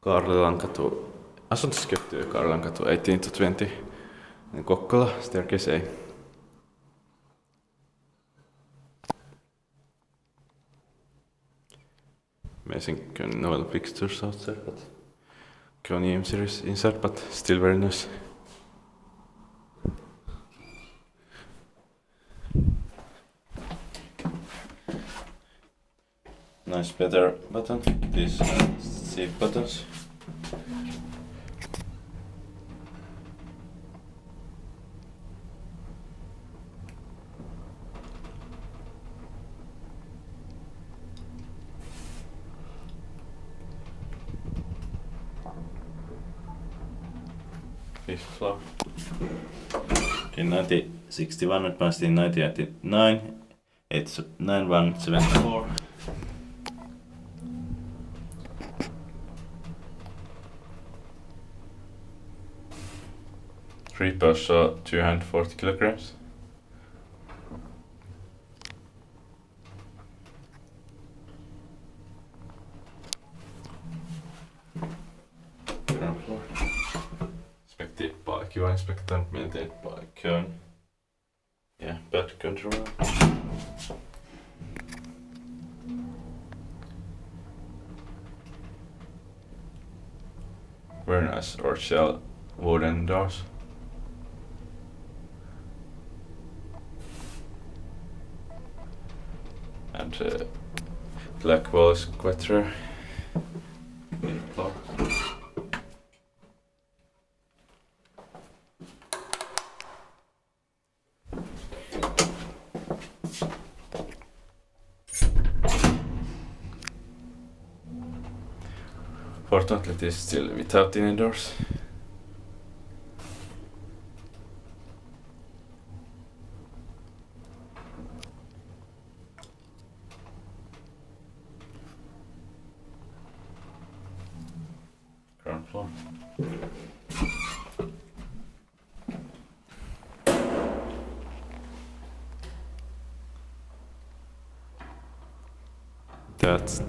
Kaarlelankatu. Asuntosköptyy Kaarlelankatu 18-20. Kokkola, staircase A. Amazing novel pictures outside, but Kone M series inside, but still very nice. Nice better button. These seat buttons. Fifth floor. In 1961 it passed in 1989. It's 9174. Reaper saw 240 kilograms. Ground floor. Inspekti paikkiva, inspektan miltei paikki on. Yeah, bed control. Very nice Orchel wooden doors. And black walls quattro. Floor. Fortunately it is still without any doors. Ground floor. That's